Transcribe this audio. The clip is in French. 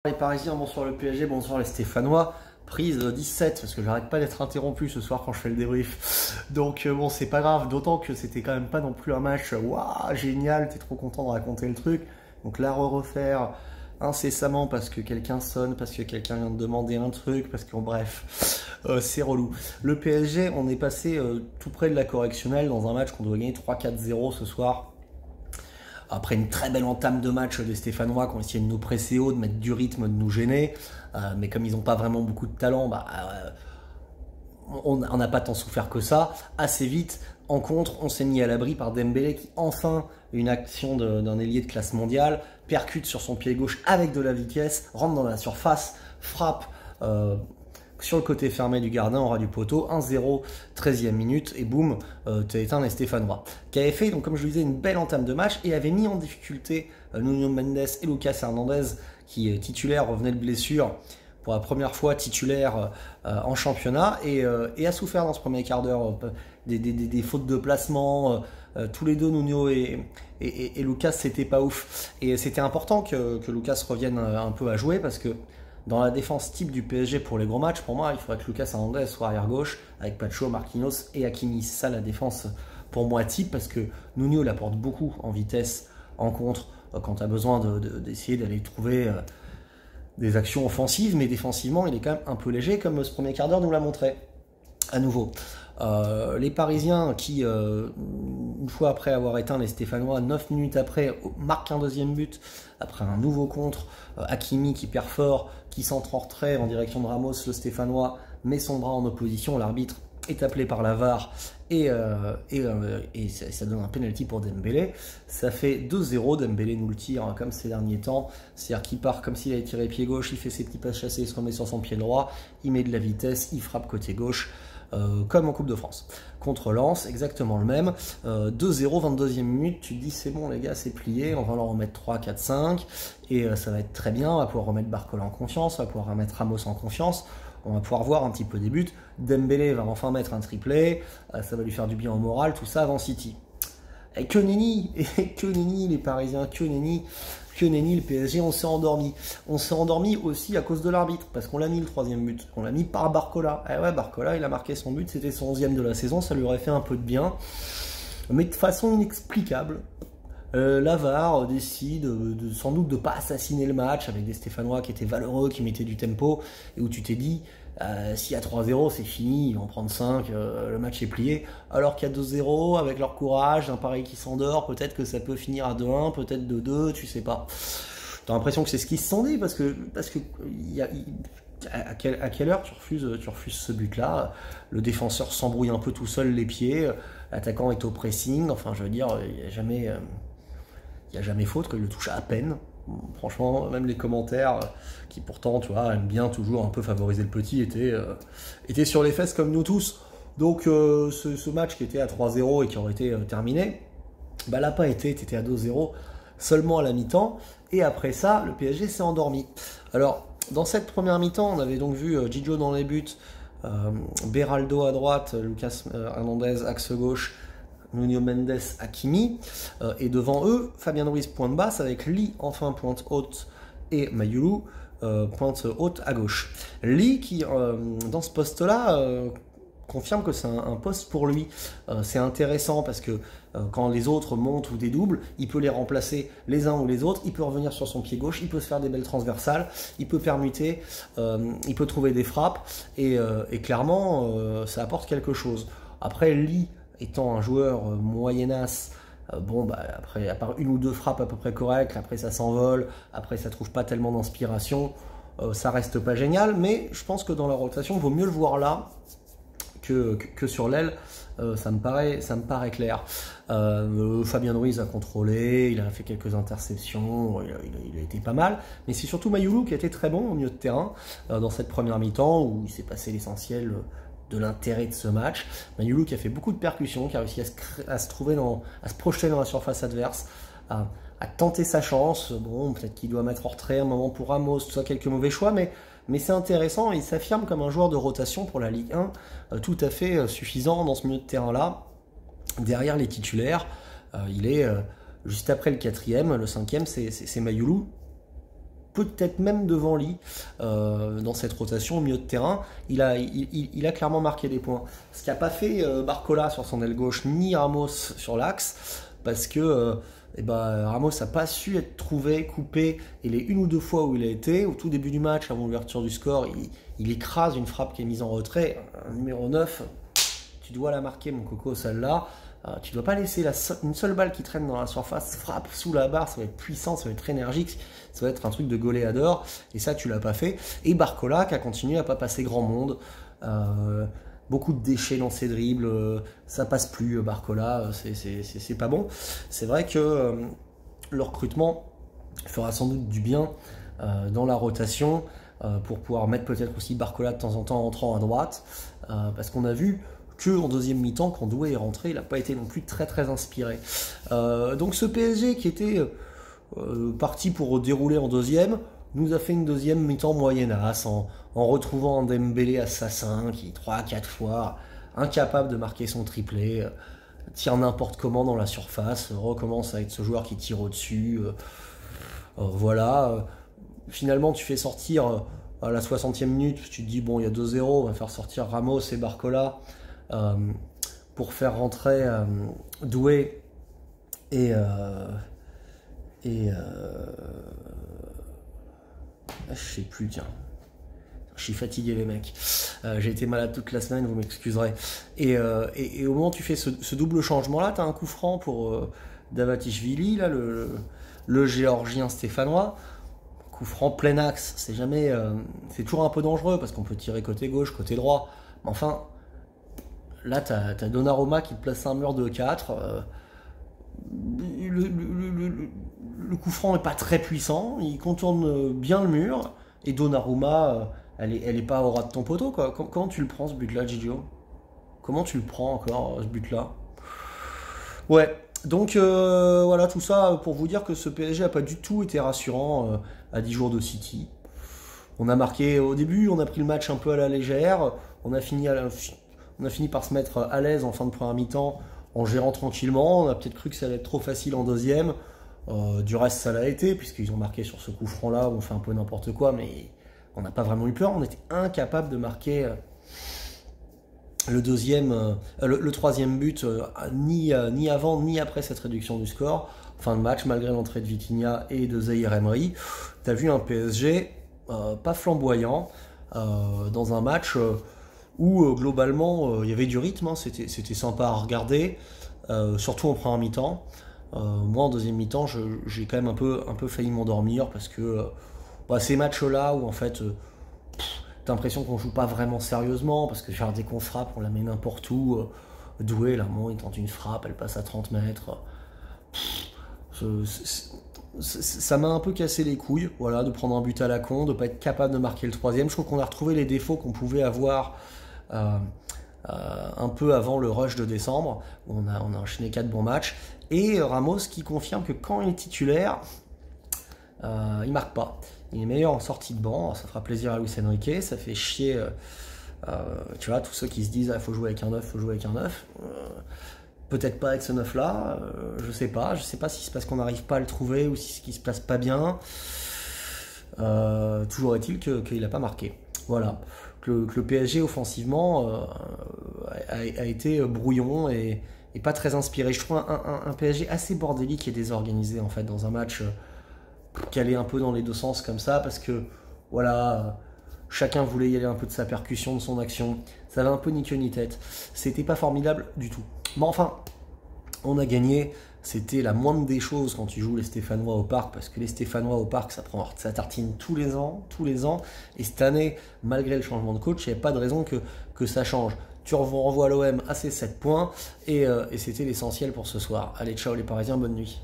Les Parisiens, bonsoir le PSG, bonsoir les Stéphanois. Prise 17, parce que j'arrête pas d'être interrompu ce soir quand je fais le débrief. Donc bon, c'est pas grave, d'autant que c'était quand même pas non plus un match waouh, génial, t'es trop content de raconter le truc. Donc là, refaire incessamment parce que quelqu'un sonne, parce que quelqu'un vient de demander un truc, parce que bref, c'est relou. Le PSG, on est passé tout près de la correctionnelle dans un match qu'on doit gagner 3-4-0 ce soir. Après une très belle entame de match des Stéphanois qui ont essayé de nous presser haut, de mettre du rythme, de nous gêner. Mais comme ils n'ont pas vraiment beaucoup de talent, on n'a pas tant souffert que ça. Assez vite, en contre, on s'est mis à l'abri par Dembélé qui, enfin, une action d'un ailier de classe mondiale, percute sur son pied gauche avec de la vitesse, rentre dans la surface, frappe sur le côté fermé du gardien, aura du poteau, 1-0, 13e minute, et boum, t'as éteint les Stéphanois. Qui avait fait, donc, comme je le disais, une belle entame de match et avait mis en difficulté Nuno Mendes et Lucas Hernandez, qui titulaire revenait de blessure pour la première fois titulaire en championnat et a souffert dans ce premier quart d'heure des fautes de placement. Tous les deux, Nuno et Lucas, c'était pas ouf. Et c'était important que Lucas revienne un peu à jouer parce que dans la défense type du PSG pour les gros matchs, pour moi, il faudrait que Lucas Hernandez soit arrière gauche avec Pacho, Marquinhos et Hakimi. C'est ça la défense pour moi type parce que Nuno l'apporte beaucoup en vitesse, en contre, quand tu as besoin d'essayer d'aller trouver des actions offensives, mais défensivement, il est quand même un peu léger, comme ce premier quart d'heure nous l'a montré. À nouveau, les Parisiens qui, une fois après avoir éteint les Stéphanois, 9 minutes après, marquent un deuxième but, après un nouveau contre, Hakimi qui perd fort, qui centre en retrait en direction de Ramos, le Stéphanois met son bras en opposition, l'arbitre est appelé par la VAR et ça donne un penalty pour Dembélé. Ça fait 2-0, Dembélé nous le tire comme ces derniers temps, c'est-à-dire qu'il part comme s'il avait tiré pied gauche, il fait ses petits passes chassés, il se remet sur son pied droit, il met de la vitesse, il frappe côté gauche, comme en Coupe de France. Contre Lens, exactement le même, 2-0, 22e minute, tu te dis c'est bon les gars, c'est plié, on va leur remettre 3, 4, 5, et ça va être très bien, on va pouvoir remettre Barcola en confiance, on va pouvoir remettre Ramos en confiance, on va pouvoir voir un petit peu des buts. Dembélé va enfin mettre un triplé, ça va lui faire du bien au moral, tout ça avant City. Et que nenni, les Parisiens, que nenni, le PSG, on s'est endormi. On s'est endormi aussi à cause de l'arbitre, parce qu'on l'a mis le troisième but, on l'a mis par Barcola. Et ouais, Barcola, il a marqué son but, c'était son 11e de la saison, ça lui aurait fait un peu de bien, mais de façon inexplicable. La VAR décide sans doute de ne pas assassiner le match avec des Stéphanois qui étaient valeureux, qui mettaient du tempo, et où tu t'es dit, s'il y a 3-0, c'est fini, ils vont prendre 5, le match est plié. Alors qu'il y a 2-0, avec leur courage, un pari qui s'endort, peut-être que ça peut finir à 2-1, peut-être 2-2, tu sais pas. T'as l'impression que c'est ce qui se sont dit, parce que à quelle heure tu refuses ce but-là? Le défenseur s'embrouille un peu tout seul les pieds, l'attaquant est au pressing, enfin je veux dire, il n'y a jamais faute, qu'il le touche à peine. Franchement, même les commentaires qui pourtant, tu vois, aiment bien toujours un peu favoriser le petit, étaient sur les fesses comme nous tous. Donc ce match qui était à 3-0 et qui aurait été terminé, bah l'a pas été, t'étais à 2-0 seulement à la mi-temps. Et après ça, le PSG s'est endormi. Alors, dans cette première mi-temps, on avait donc vu Gigio dans les buts, Beraldo à droite, Lucas Hernandez axe gauche, Nuno Mendes, Hakimi, et devant eux, Fabien Ruiz pointe basse avec Lee enfin pointe haute et Mayulu pointe haute à gauche. Lee qui, dans ce poste-là, confirme que c'est un poste pour lui. C'est intéressant parce que quand les autres montent ou dédoublent, il peut les remplacer les uns ou les autres, il peut revenir sur son pied gauche, il peut se faire des belles transversales, il peut permuter, il peut trouver des frappes, et clairement, ça apporte quelque chose. Après, Lee étant un joueur moyennasse, bon, bah, après, à part une ou deux frappes à peu près correctes, après ça s'envole, après ça trouve pas tellement d'inspiration, ça reste pas génial, mais je pense que dans la rotation, il vaut mieux le voir là que sur l'aile, ça me paraît clair. Fabien Ruiz a contrôlé, il a fait quelques interceptions, il a été pas mal, mais c'est surtout Mayulu qui a été très bon au milieu de terrain dans cette première mi-temps où il s'est passé l'essentiel de l'intérêt de ce match. Mayulu qui a fait beaucoup de percussions, qui a réussi à se projeter dans la surface adverse, à tenter sa chance. Bon, peut-être qu'il doit mettre en retrait un moment pour Ramos, tout ça, quelques mauvais choix, mais c'est intéressant et il s'affirme comme un joueur de rotation pour la Ligue 1, tout à fait suffisant dans ce milieu de terrain-là. Derrière les titulaires, il est juste après le 4e, le 5e, c'est Mayulu. peut-être même devant Lee dans cette rotation au milieu de terrain. Il a clairement marqué des points. Ce qu'a pas fait Barcola sur son aile gauche, ni Ramos sur l'axe, parce que Ramos n'a pas su être trouvé, coupé, et les une ou deux fois où il a été, au tout début du match, avant l'ouverture du score, il écrase une frappe qui est mise en retrait, un numéro 9, tu dois la marquer mon coco, celle-là. Tu ne dois pas laisser une seule balle qui traîne dans la surface, frappe sous la barre, ça va être puissant, ça va être énergique, ça va être un truc de goléador, et ça tu l'as pas fait. Et Barcola qui a continué à pas passer grand monde, beaucoup de déchets dans ses dribbles, ça passe plus Barcola, c'est pas bon. C'est vrai que le recrutement fera sans doute du bien dans la rotation, pour pouvoir mettre peut-être aussi Barcola de temps en temps entrant à droite, parce qu'on a vu qu'en deuxième mi-temps, quand Doué est rentré, il n'a pas été non plus très inspiré. Donc ce PSG qui était parti pour dérouler en deuxième, nous a fait une deuxième mi-temps moyennasse, en retrouvant un Dembélé assassin qui 3-4 fois, incapable de marquer son triplé, tire n'importe comment dans la surface, recommence à être ce joueur qui tire au-dessus. Voilà. Finalement, tu fais sortir à la 60e minute, tu te dis, bon, il y a 2-0, on va faire sortir Ramos et Barcola, pour faire rentrer Doué je sais plus, tiens, je suis fatigué les mecs, j'ai été malade toute la semaine, vous m'excuserez, et au moment où tu fais ce double changement là, tu as un coup franc pour Davatishvili, là, le géorgien stéphanois, coup franc plein axe, c'est jamais, c'est toujours un peu dangereux parce qu'on peut tirer côté gauche, côté droit, mais enfin là, tu as Donnarumma qui te place un mur de 4. Le coup franc n'est pas très puissant. Il contourne bien le mur. Et Donnarumma, elle est pas au ras de ton poteau, quoi. Comment tu le prends, ce but-là, Gigio? Comment tu le prends encore, ce but-là? Ouais. Donc, voilà, tout ça pour vous dire que ce PSG n'a pas du tout été rassurant à 10 jours de City. On a marqué au début, on a pris le match un peu à la légère. On a fini par se mettre à l'aise en fin de première mi-temps en gérant tranquillement. On a peut-être cru que ça allait être trop facile en deuxième. Du reste, ça l'a été, puisqu'ils ont marqué sur ce coup franc-là où on fait un peu n'importe quoi, mais on n'a pas vraiment eu peur. On était incapable de marquer le troisième but, ni avant ni après cette réduction du score. Fin de match, malgré l'entrée de Vitinha et de Zahir Emery, tu as vu un PSG pas flamboyant dans un match où globalement il y avait du rythme, hein, c'était sympa à regarder, surtout en première mi-temps. Moi en deuxième mi-temps j'ai quand même un peu failli m'endormir parce que ces matchs-là où en fait t'as l'impression qu'on joue pas vraiment sérieusement parce que dès qu'on frappe on la met n'importe où. Doué là, il tente une frappe, elle passe à 30 mètres. Ça m'a un peu cassé les couilles, voilà, de prendre un but à la con, de pas être capable de marquer le troisième. Je trouve qu'on a retrouvé les défauts qu'on pouvait avoir un peu avant le rush de décembre. On a enchaîné 4 bons matchs. Et Ramos qui confirme que quand il est titulaire, il marque pas. Il est meilleur en sortie de banc, ça fera plaisir à Luis Enrique, ça fait chier, tu vois, tous ceux qui se disent il faut jouer avec un 9, faut jouer avec un 9. Peut-être pas avec ce 9 là, je sais pas si c'est parce qu'on n'arrive pas à le trouver ou si c'est qu'il se place pas bien. Toujours est-il qu'il n'a pas marqué. Voilà, que le PSG offensivement a été brouillon et pas très inspiré. Je trouve un PSG assez bordélique et désorganisé en fait dans un match qui allait un peu dans les deux sens comme ça parce que voilà, chacun voulait y aller un peu de sa percussion, de son action. Ça avait un peu ni queue ni tête. C'était pas formidable du tout. Mais enfin, on a gagné. C'était la moindre des choses quand tu joues les Stéphanois au Parc, parce que les Stéphanois au Parc, ça tartine tous les ans. Et cette année, malgré le changement de coach, il n'y avait pas de raison que ça change. Tu renvoies l'OM à ses 7 points, et c'était l'essentiel pour ce soir. Allez, ciao les Parisiens, bonne nuit.